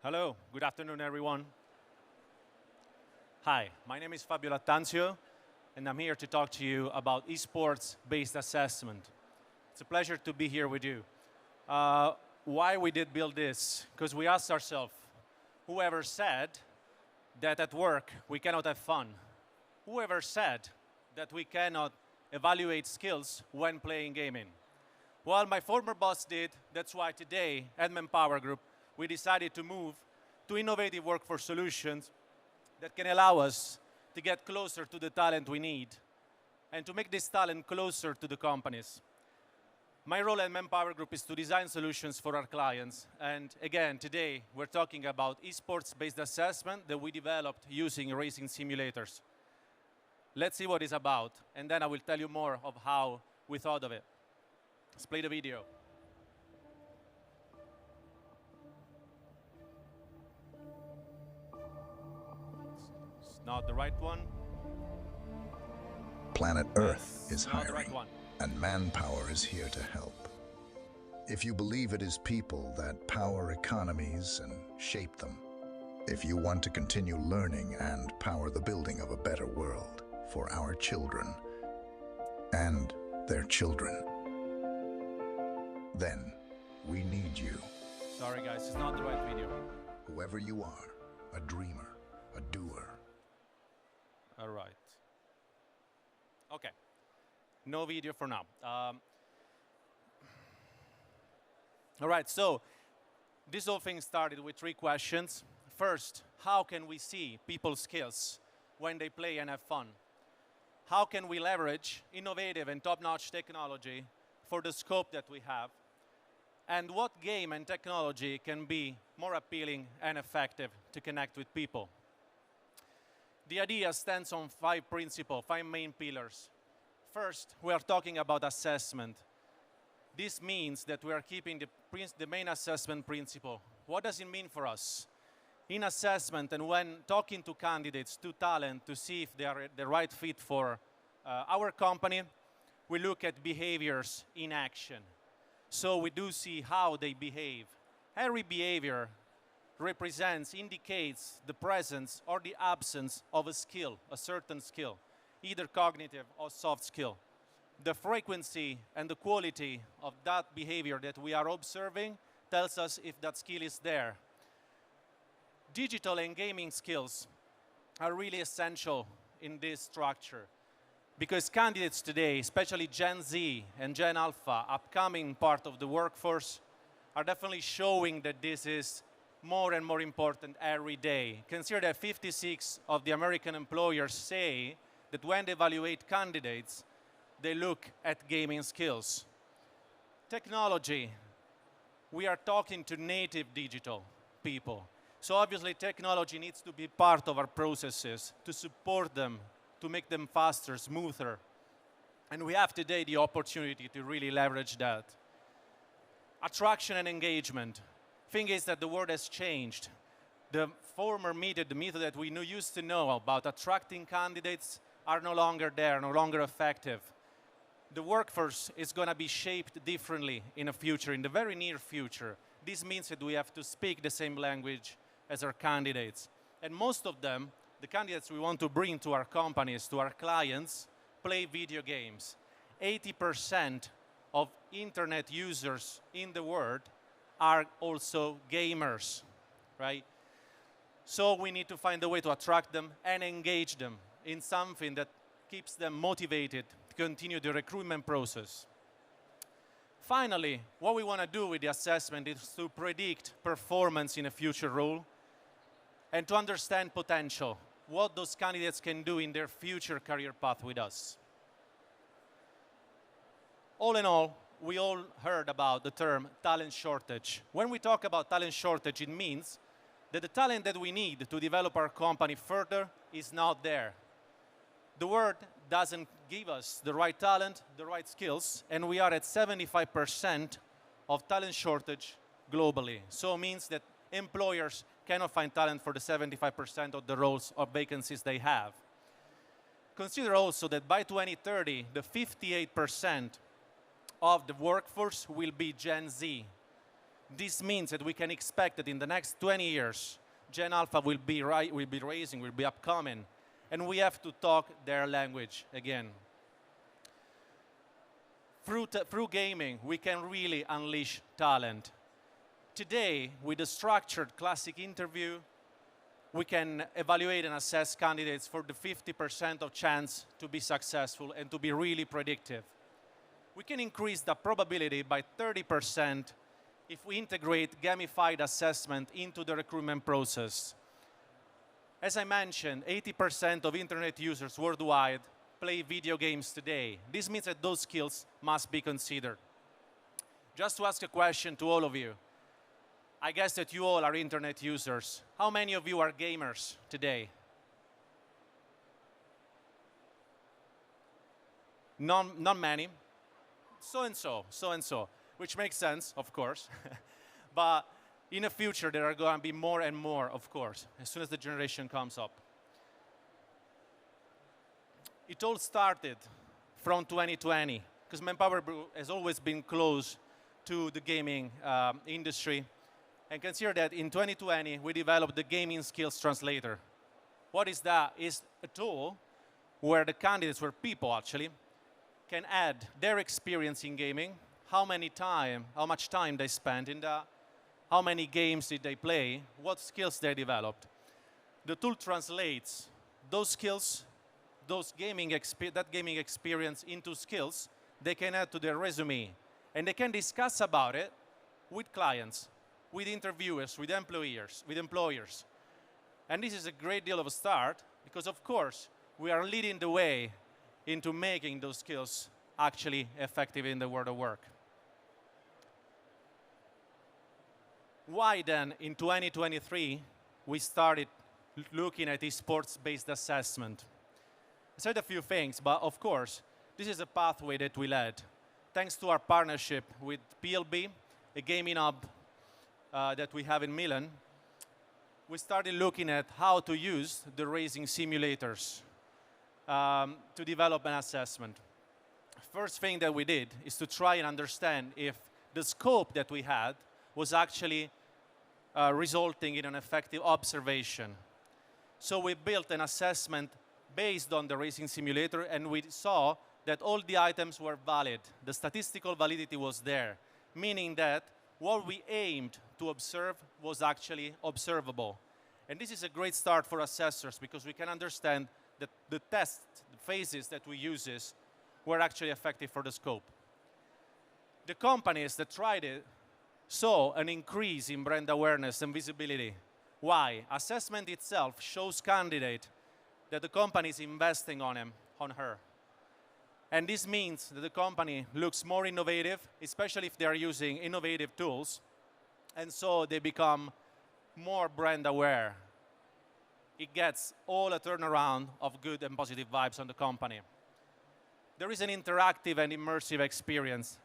Hello, good afternoon, everyone. Hi, my name is Fabio Lattanzio, and I'm here to talk to you about esports-based assessment. It's a pleasure to be here with you. Why we did build this? Because we asked ourselves, whoever said that at work we cannot have fun? Whoever said that we cannot evaluate skills when playing gaming? Well, my former boss did. That's why today at ManpowerGroup we decided to move to innovative workforce solutions that can allow us to get closer to the talent we need and to make this talent closer to the companies. My role at ManpowerGroup is to design solutions for our clients. And again, today we're talking about esports-based assessment that we developed using racing simulators. Let's see what it's about, and then I will tell you more of how we thought of it. Let's play the video. It's not the right one. Planet Earth is Not the right hiring, one. and manpower is here to help. If you believe it is people that power economies and shape them, if you want to continue learning and power the building of a better world for our children and their children, then we need you. Sorry guys, it's not the right video. Whoever you are, a dreamer, a doer. All right. Okay. No video for now. All right, so this whole thing started with 3 questions. First, how can we see people's skills when they play and have fun? How can we leverage innovative and top-notch technology for the scope that we have? And what game and technology can be more appealing and effective to connect with people? The idea stands on 5 principles, 5 main pillars. First, we are talking about assessment. This means that we are keeping the main assessment principle. What does it mean for us? In assessment and when talking to candidates, to talent, to see if they are the right fit for our company, we look at behaviors in action. So we do see how they behave. Every behavior indicates the presence or the absence of a skill, a certain skill, either cognitive or soft skill. The frequency and the quality of that behavior that we are observing tells us if that skill is there. Digital and gaming skills are really essential in this structure because candidates today, especially Gen Z and Gen Alpha, upcoming part of the workforce, are definitely showing that this is more and more important every day. Consider that 56 of the American employers say that when they evaluate candidates, they look at gaming skills. Technology, we are talking to native digital people. So obviously technology needs to be part of our processes to support them, to make them faster, smoother. And we have today the opportunity to really leverage that. Attraction and engagement. Thing is that the world has changed. The former method, the method that we used to know about attracting candidates are no longer there, no longer effective. The workforce is going to be shaped differently in the future, in the very near future. This means that we have to speak the same language as our candidates. And most of them, the candidates we want to bring to our companies, to our clients, play video games. 80% of internet users in the world are also gamers, right? So we need to find a way to attract them and engage them in something that keeps them motivated to continue the recruitment process. Finally, what we want to do with the assessment is to predict performance in a future role and to understand potential, what those candidates can do in their future career path with us. All in all, we all heard about the term talent shortage. When we talk about talent shortage, it means that the talent that we need to develop our company further is not there. The world doesn't give us the right talent, the right skills, and we are at 75% of talent shortage globally. So it means that employers cannot find talent for the 75% of the roles or vacancies they have. Consider also that by 2030, the 58% of the workforce will be Gen Z. This means that we can expect that in the next 20 years, Gen Alpha will be rising, will be upcoming, and we have to talk their language again. Through gaming, we can really unleash talent. Today, with a structured classic interview, we can evaluate and assess candidates for the 50% of chance to be successful and to be really predictive. We can increase the probability by 30% if we integrate gamified assessment into the recruitment process. As I mentioned, 80% of internet users worldwide play video games today. This means that those skills must be considered. Just to ask a question to all of you, I guess that you all are internet users. How many of you are gamers today? Not many. So and so, which makes sense, of course. But in the future, there are going to be more and more, of course, as soon as the generation comes up. It all started from 2020, because ManpowerGroup has always been close to the gaming industry. And consider that in 2020, we developed the Gaming Skills Translator. What is that? It's a tool where the candidates, where people actually, can add their experience in gaming, how much time they spent in that, how many games did they play, what skills they developed. The tool translates those skills, that gaming experience into skills they can add to their resume. And they can discuss about it with clients, with interviewers, with employers. And this is a great deal of a start because, of course, we are leading the way into making those skills actually effective in the world of work. Why then, in 2023, we started looking at esports-based assessment? I said a few things, but of course, this is a pathway that we led. Thanks to our partnership with PLB, a gaming hub that we have in Milan, we started looking at how to use the racing simulators to develop an assessment. First thing that we did is to try and understand if the scope that we had was actually resulting in an effective observation. So we built an assessment based on the racing simulator, and we saw that all the items were valid. The statistical validity was there, meaning that what we aimed to observe was actually observable. And this is a great start for assessors because we can understand that the test phases that we use were actually effective for the scope. The companies that tried it saw an increase in brand awareness and visibility. Why? Assessment itself shows candidate that the company is investing on him, on her. And this means that the company looks more innovative, especially if they are using innovative tools, and so they become more brand aware. It gets all a turnaround of good and positive vibes on the company. There is an interactive and immersive experience.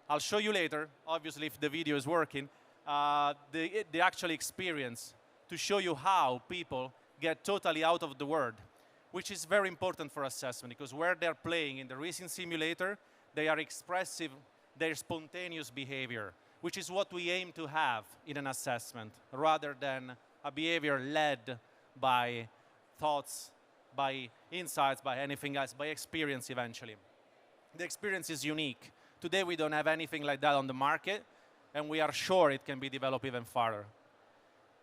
I'll show you later, obviously, if the video is working, the actual experience to show you how people get totally out of the word, which is very important for assessment because where they're playing in the racing simulator, they are expressive, their spontaneous behavior, which is what we aim to have in an assessment, rather than a behavior led by thoughts, by insights, by anything else, by experience eventually. The experience is unique. Today we don't have anything like that on the market, and we are sure it can be developed even further.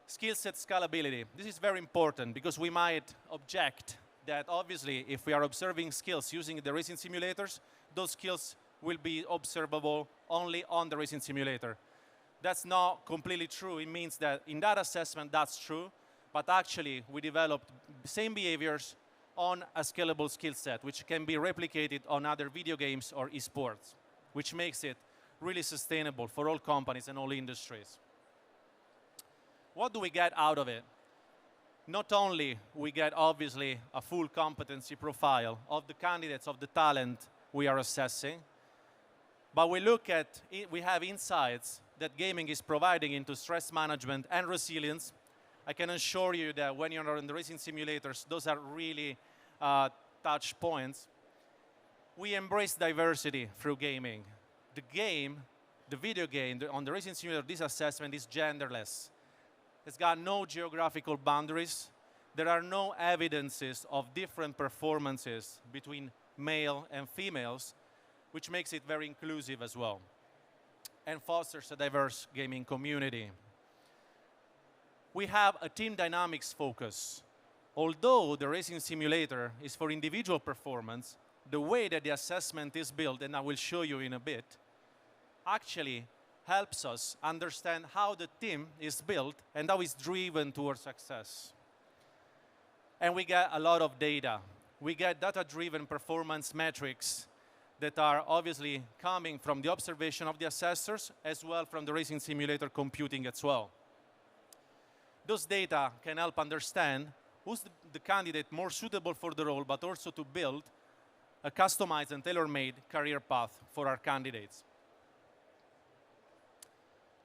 Skill set scalability. This is very important because we might object that obviously if we are observing skills using the racing simulators, those skills will be observable only on the racing simulator. That's not completely true. It means that in that assessment, that's true, but actually we developed same behaviors on a scalable skill set, which can be replicated on other video games or esports, which makes it really sustainable for all companies and all industries. What do we get out of it? Not only we get, obviously, a full competency profile of the candidates, of the talent we are assessing, but we have insights that gaming is providing into stress management and resilience. I can assure you that when you're in the racing simulators, those are really touch points. We embrace diversity through gaming. The game the video game, on the racing simulator, this assessment is genderless. It's got no geographical boundaries. There are no evidences of different performances between male and females, which makes it very inclusive as well, and fosters a diverse gaming community. We have a team dynamics focus. Although the racing simulator is for individual performance, the way that the assessment is built, and I will show you in a bit, actually helps us understand how the team is built and how it's driven towards success. And we get a lot of data. We get data-driven performance metrics that are obviously coming from the observation of the assessors, as well from the racing simulator computing as well. Those data can help understand who's the candidate more suitable for the role, but also to build a customized and tailor-made career path for our candidates.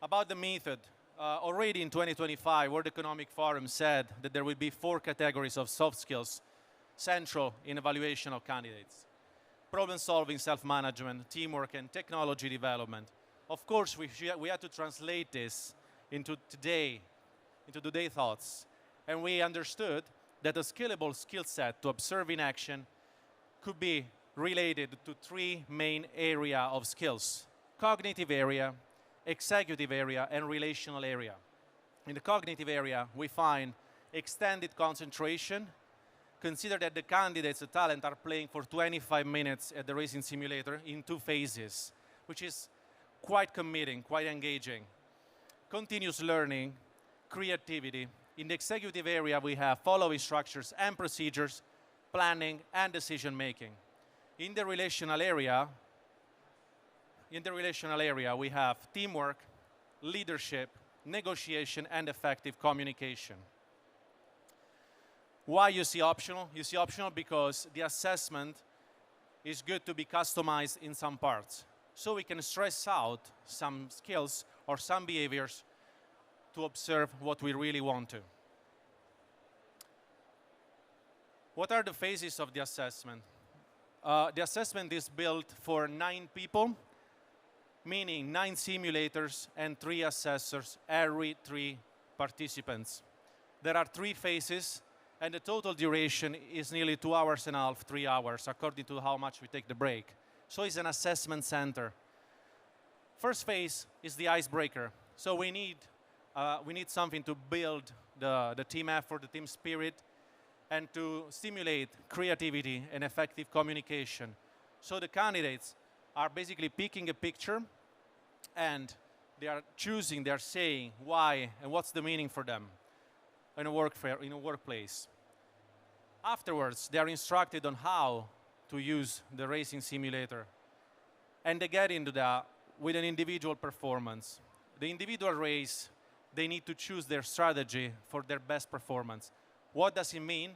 About the method, already in 2025, World Economic Forum said that there will be 4 categories of soft skills central in evaluation of candidates: problem solving, self-management, teamwork, and technology development. Of course, we had to translate this into today's thoughts, and we understood that a scalable skill set to observe in action could be related to 3 main areas of skills: cognitive area, executive area, and relational area. In the cognitive area, we find extended concentration. Consider that the candidates, the talent, are playing for 25 minutes at the racing simulator in 2 phases, which is quite committing, quite engaging. Continuous learning, creativity. In the executive area, we have following structures and procedures, planning, and decision making. In the relational area, we have teamwork, leadership, negotiation, and effective communication. Why you see optional? You see optional because the assessment is good to be customized in some parts. So we can stress out some skills or some behaviors to observe what we really want to. What are the phases of the assessment? The assessment is built for 9 people, meaning 9 simulators and 3 assessors, every 3 participants. There are 3 phases, and the total duration is nearly 2 hours and a half, 3 hours, according to how much we take the break. So it's an assessment center. First phase is the icebreaker. So we need something to build the team effort, the team spirit, and to stimulate creativity and effective communication. So the candidates are basically picking a picture, and they are saying why and what's the meaning for them in a workplace. Afterwards, they are instructed on how to use the racing simulator, and they get into that with an individual performance. The individual race, they need to choose their strategy for their best performance. What does it mean?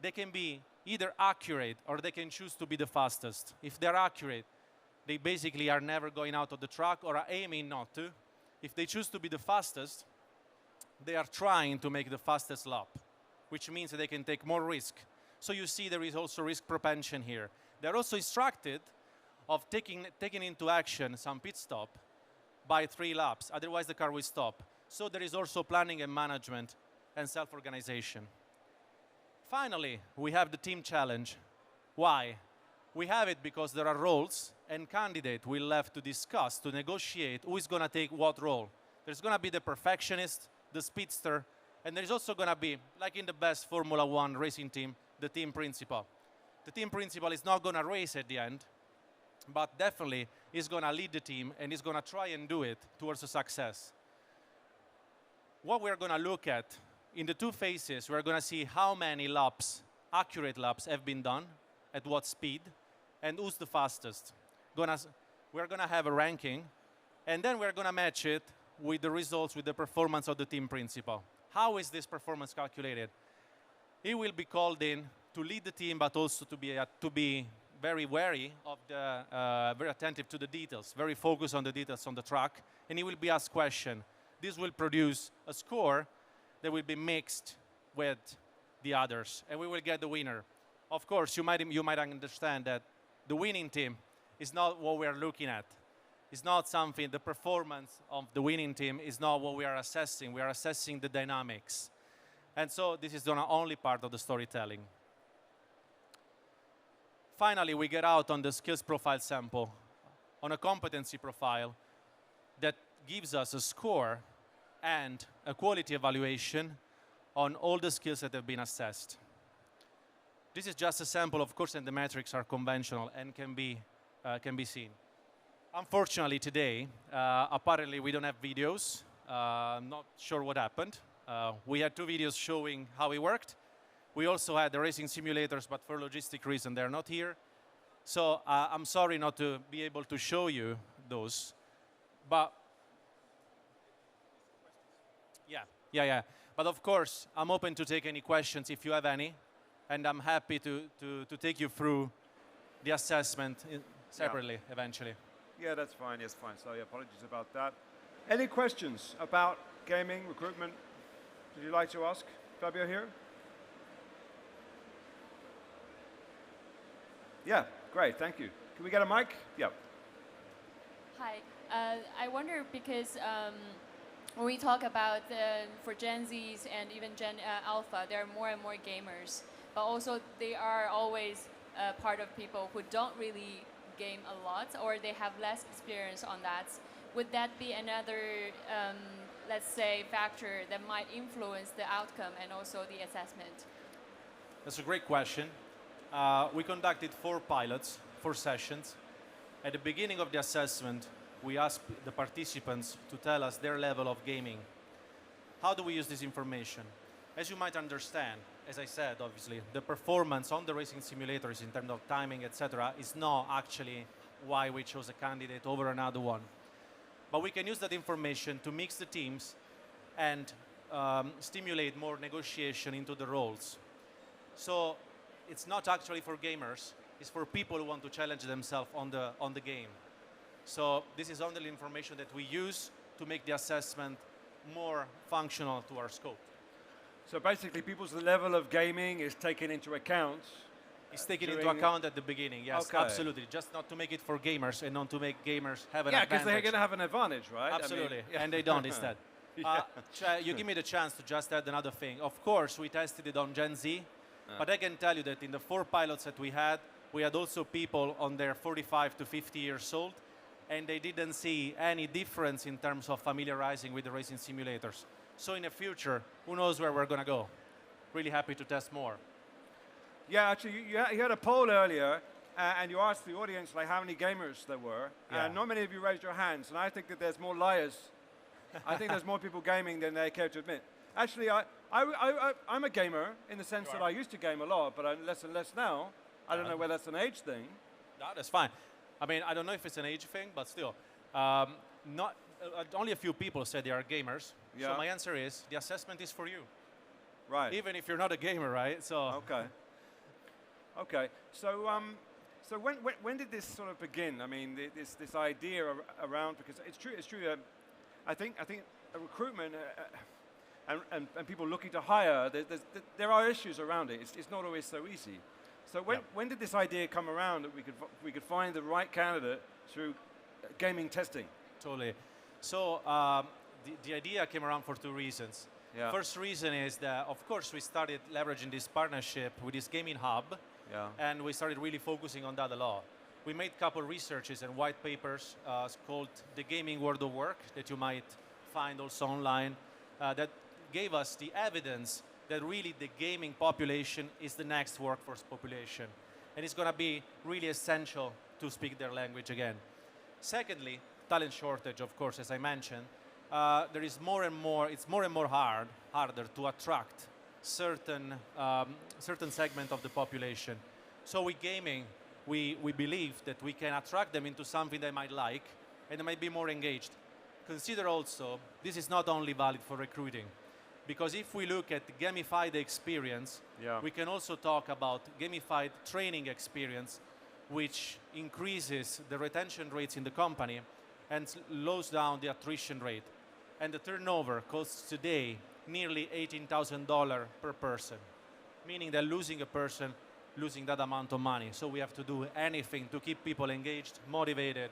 They can be either accurate or they can choose to be the fastest. If they're accurate, they basically are never going out of the track or are aiming not to. If they choose to be the fastest, they are trying to make the fastest lap, which means that they can take more risk. So you see there is also risk propension here. They're also instructed of taking into action some pit stop by 3 laps, otherwise the car will stop. So there is also planning and management and self-organization. Finally, we have the team challenge. Why? We have it because there are roles, and candidate will have to discuss, to negotiate who is going to take what role. There's going to be the perfectionist, the speedster, and there's also going to be, like in the best Formula One racing team, the team principal. The team principal is not going to race at the end, but definitely is going to lead the team and is going to try and do it towards a success. What we're going to look at in the 2 phases, we're going to see how many laps, accurate laps, have been done, at what speed, and who's the fastest. We're going to have a ranking, and then we're going to match it with the results, with the performance of the team principal. How is this performance calculated? He will be called in to lead the team, but also to be very wary of very attentive to the details, very focused on the details on the track, and he will be asked questions. This will produce a score that will be mixed with the others, and we will get the winner. Of course, you might understand that the winning team is not what we are looking at. It's not something, the performance of the winning team is not what we are assessing. We are assessing the dynamics. And so this is the only part of the storytelling. Finally, we get out on the skills profile sample, on a competency profile that gives us a score and a quality evaluation on all the skills that have been assessed. This is just a sample, of course, and the metrics are conventional and can be seen. Unfortunately, today, apparently we don't have videos. I'm not sure what happened. We had 2 videos showing how it worked. We also had the racing simulators, but for logistic reasons, they're not here. So I'm sorry not to be able to show you those. But yeah. But of course, I'm open to take any questions if you have any. And I'm happy to take you through the assessment separately eventually. Yeah, that's fine. Yes, fine. So, apologies about that. Any questions about gaming, recruitment? Would you like to ask? Fabio here? Yeah, great. Thank you. Can we get a mic? Yeah. Hi. I wonder because when we talk about for Gen Zs and even Gen Alpha, there are more and more gamers, but also they are always part of people who don't really game a lot, or they have less experience on that. Would that be another, let's say, factor that might influence the outcome and also the assessment? That's a great question. We conducted 4 pilots, 4 sessions. At the beginning of the assessment, we asked the participants to tell us their level of gaming. How do we use this information? As you might understand, as I said, obviously, the performance on the racing simulators in terms of timing, etc., is not actually why we chose a candidate over another one. But we can use that information to mix the teams and stimulate more negotiation into the roles. So it's not actually for gamers, it's for people who want to challenge themselves on the game. So this is only information that we use to make the assessment more functional to our scope. So basically, people's level of gaming is taken into account. It's taken into account at the beginning, yes, okay. Absolutely. Just not to make it for gamers and not to make gamers have an advantage. Yeah, because they're going to have an advantage, right? Absolutely, I mean, yeah. And they don't instead. You give me the chance to just add another thing. Of course, we tested it on Gen Z, but I can tell you that in the 4 pilots that we had also people on their 45 to 50 years old, and they didn't see any difference in terms of familiarizing with the racing simulators. So in the future, who knows where we're going to go. Really happy to test more. Yeah, actually, you had a poll earlier, and you asked the audience like how many gamers there were, and not many of you raised your hands, and I think that there's more liars. I think there's more people gaming than they care to admit. Actually, I'm a gamer in the sense that I used to game a lot, but I'm less and less now. I don't know whether that's an age thing. No, that's fine. I mean, I don't know if it's an age thing, but still. Only a few people said they are gamers. Yeah. So my answer is, the assessment is for you. Right. Even if you're not a gamer, right? So. Okay. Okay. So, so when did this sort of begin? I mean, this idea around, because it's true. I think a recruitment and people looking to hire, there are issues around it. It's not always so easy. So when did this idea come around that we could find the right candidate through gaming testing? Totally. So the idea came around for 2 reasons. Yeah. First reason is that, of course, we started leveraging this partnership with this gaming hub, and we started really focusing on that a lot. We made a couple researches and white papers called The Gaming World of Work that you might find also online that gave us the evidence that really the gaming population is the next workforce population. And it's going to be really essential to speak their language again. Secondly, talent shortage, of course, as I mentioned. There is more and more, it's more and more harder to attract certain segment of the population. So with gaming, we believe that we can attract them into something they might like and they might be more engaged. Consider also, this is not only valid for recruiting, because if we look at gamified experience, we can also talk about gamified training experience, which increases the retention rates in the company and slows down the attrition rate. And the turnover costs today nearly $18,000 per person, meaning that losing a person, losing that amount of money. So we have to do anything to keep people engaged, motivated,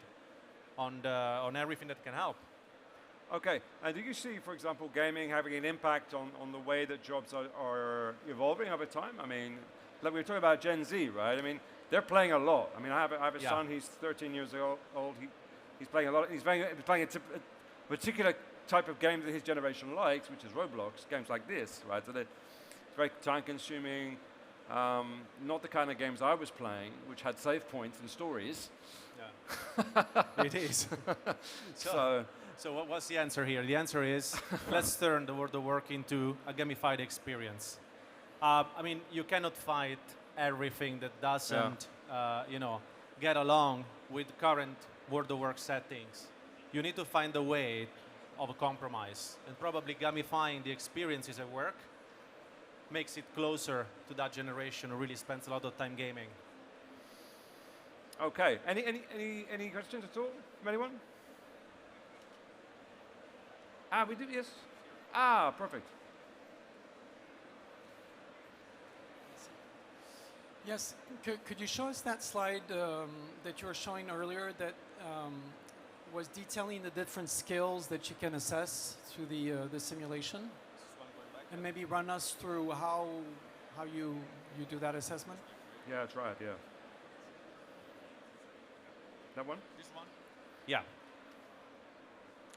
on everything that can help. Okay, and do you see, for example, gaming having an impact on the way that jobs are evolving over time? I mean, like we were talking about Gen Z, right? I mean, they're playing a lot. I mean, I have a son, he's 13 years old. He's playing a lot. He's playing a particular type of game that his generation likes, which is Roblox, games like this, right? So it's very time-consuming, not the kind of games I was playing, which had save points and stories. Yeah, it is. So what's the answer here? The answer is, let's turn the world of work into a gamified experience. I mean, you cannot fight everything that doesn't, get along with current world of work settings. You need to find a way of a compromise, and probably gamifying the experiences at work makes it closer to that generation who really spends a lot of time gaming. Okay. Any questions at all from anyone? We do, yes. Perfect. Yes, could you show us that slide that you were showing earlier that was detailing the different skills that you can assess through the simulation? And maybe run us through how you do that assessment? Yeah, that's right, yeah. That one? This one? Yeah.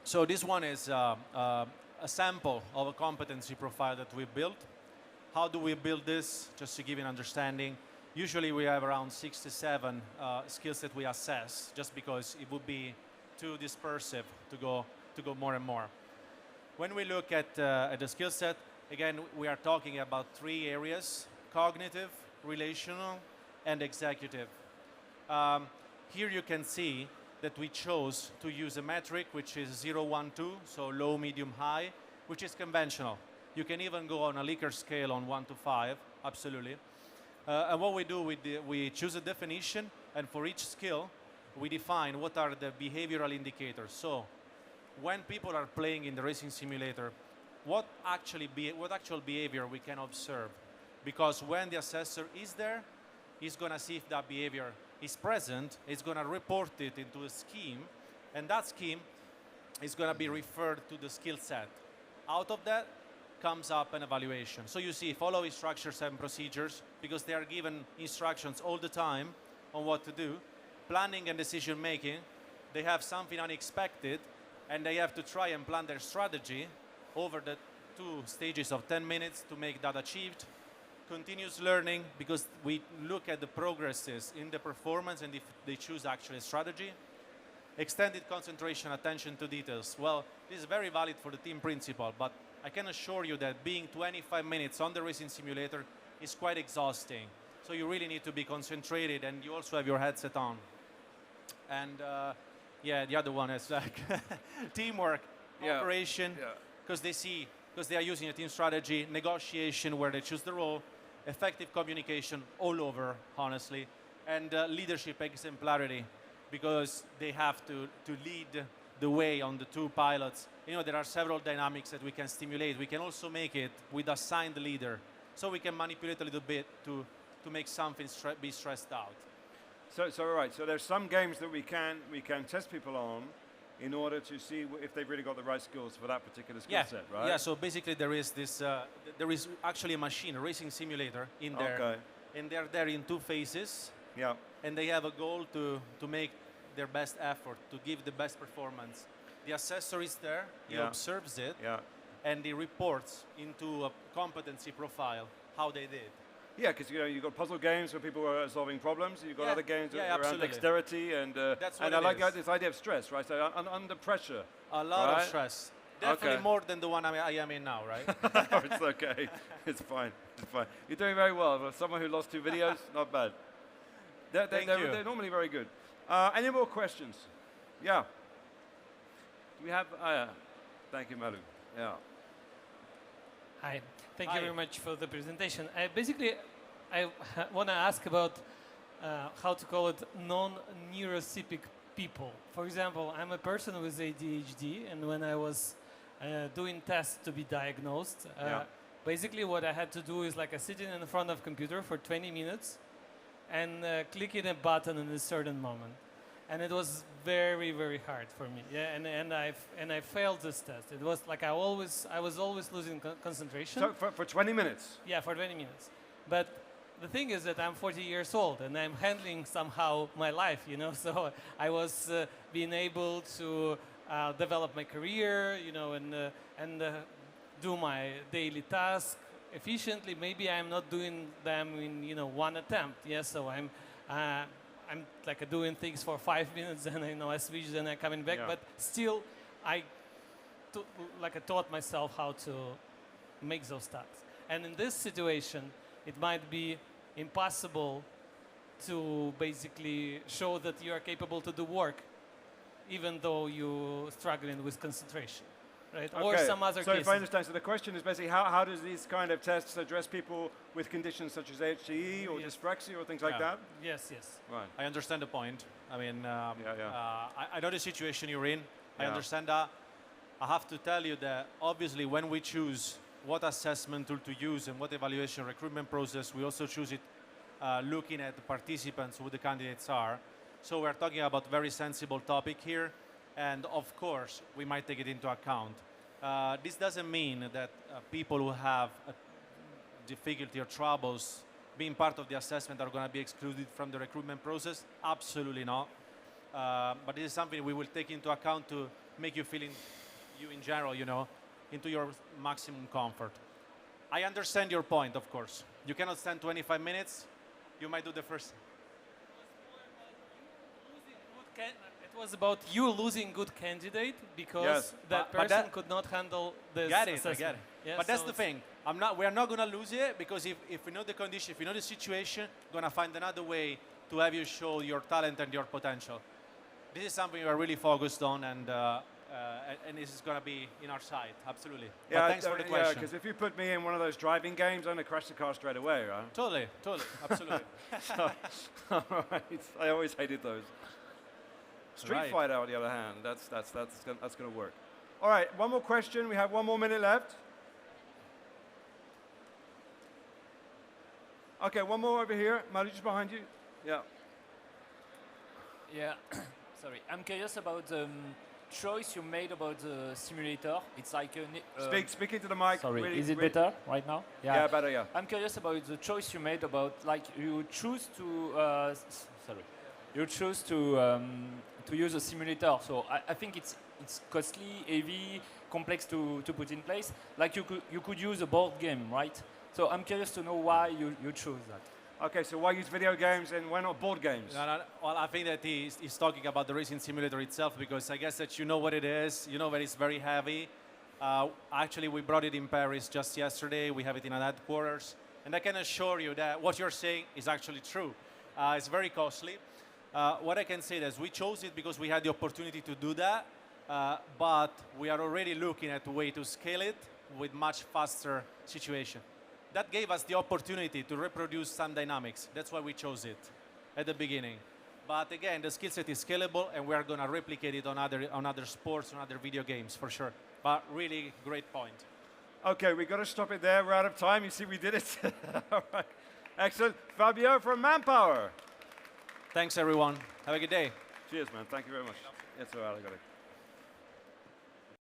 So this one is a sample of a competency profile that we built. How do we build this? Just to give you an understanding. Usually we have around 6 to 7 skills that we assess, just because it would be too dispersive to go more and more. When we look at the skill set, again, we are talking about 3 areas: cognitive, relational, and executive. Here you can see that we chose to use a metric which is 0, 1, 2, so low, medium, high, which is conventional. You can even go on a Likert scale on 1 to 5, absolutely. And what we do, we choose a definition, and for each skill, we define what are the behavioral indicators. So when people are playing in the racing simulator, what actual behavior we can observe. Because when the assessor is there, he's going to see if that behavior is present, he's going to report it into a scheme, and that scheme is going to be referred to the skill set. Out of that comes up an evaluation. So you see, follow structures and procedures, because they are given instructions all the time on what to do. Planning and decision making, they have something unexpected, and they have to try and plan their strategy over the 2 stages of 10 minutes to make that achieved. Continuous learning, because we look at the progresses in the performance and if they choose actually a strategy. Extended concentration, attention to details. Well, this is very valid for the team principle, but I can assure you that being 25 minutes on the racing simulator is quite exhausting. So you really need to be concentrated, and you also have your headset on. And the other one is like teamwork, cooperation, because they are using a team strategy, negotiation where they choose the role, effective communication all over, honestly, and leadership exemplarity, because they have to lead the way on the 2 pilots. You know, there are several dynamics that we can stimulate. We can also make it with assigned leader, so we can manipulate a little bit to make something be stressed out. So right. So there's some games that we can test people on in order to see if they've really got the right skills for that particular skill set, right? Yeah. So basically, there is this. There is actually a machine, a racing simulator, in there, okay. And they're there in 2 phases. Yeah. And they have a goal to make their best effort, to give the best performance. The assessor is there. He observes it. Yeah. And he reports into a competency profile how they did. Yeah, because you've got puzzle games where people are solving problems. You've got other games around absolutely. dexterity and I like this idea of stress, right? So under pressure. A lot of stress. Definitely more than the one I am in now, right? It's okay. It's fine. It's fine. You're doing very well. For someone who lost 2 videos, not bad. They're normally very good. Any more questions? Yeah. Do we have? Thank you, Malu. Yeah. Hi. Thank you very much for the presentation. Basically, I want to ask about how to call it non-neurotypic people. For example, I'm a person with ADHD, and when I was doing tests to be diagnosed, basically what I had to do is like sitting in front of a computer for 20 minutes and clicking a button in a certain moment. and it was very, very hard for me. Yeah, and I failed this test. It was like I was always losing concentration. So for 20 minutes? Yeah, for 20 minutes. But the thing is that I'm 40 years old and I'm handling somehow my life, you know. So I was being able to develop my career, you know, and do my daily tasks efficiently. Maybe I'm not doing them in, you know, one attempt. Yeah, so I'm like doing things for 5 minutes and I switch, then I'm coming back. Yeah. But still, I taught myself how to make those tasks. And in this situation, it might be impossible to basically show that you are capable to do work, even though you're struggling with concentration, right? Okay. Or some other so cases. if I understand, so the question is basically how does these kind of tests address people with conditions such as HCE or Yes. dyspraxia or things like Yeah. that? Yes, yes. Right. I understand the point. I mean, yeah. I know the situation you're in. I Yeah. understand that. I have to tell you that obviously when we choose what assessment tool to use and what evaluation recruitment process, we also choose it looking at the participants, who the candidates are. So we're talking about very sensible topic here. And of course, we might take it into account. This doesn't mean that people who have difficulty or troubles being part of the assessment are going to be excluded from the recruitment process. Absolutely not. But this is something we will take into account to make you feel you in general, you know, into your maximum comfort. I understand your point, of course. You cannot stand 25 minutes. You might do the first. It was about you losing good candidate because Yes. that But person that- could not handle this Get it, I assessment. get it. Yeah, But that's so the it's- thing. We are not going to lose it because if we know the condition, if we know the situation, we're going to find another way to have you show your talent and your potential. This is something we are really focused on, and this is going to be in our side, absolutely. But thanks for the question. because if you put me in one of those driving games, I'm going to crash the car straight away, right? Totally, absolutely. All right. I always hated those. Street Right. Fighter, on the other hand, that's going to work. All right, one more question. We have 1 more minute left. Okay, one more over here. Malu, just behind you. Yeah. Yeah, sorry. I'm curious about the choice you made about the simulator. It's like a... Speak into the mic. Sorry, really, is it really- better right now? Yeah, better, yeah. I'm curious about the choice you made about, like, you choose to, you choose to use a simulator. So I think it's costly, heavy, complex to put in place. Like you could use a board game, right? So I'm curious to know why you chose that. Okay, so why use video games and why not board games? No, well, I think that he's talking about the racing simulator itself because I guess that you know what it is. You know that it's very heavy. Actually, we brought it in Paris just yesterday. We have it in our headquarters. And I can assure you that what you're saying is actually true. It's very costly. What I can say is we chose it because we had the opportunity to do that. But we are already looking at a way to scale it with much faster situation. That gave us the opportunity to reproduce some dynamics. That's why we chose it at the beginning. But again, the skill set is scalable, and we are going to replicate it on other sports, on other video games, for sure. But really great point. Okay, we got to stop it there. We're out of time. You see, we did it. All right. Excellent. Fabio from Manpower. Thanks, everyone. Have a good day. Cheers, man. Thank you very much. Yes, all right, I got it.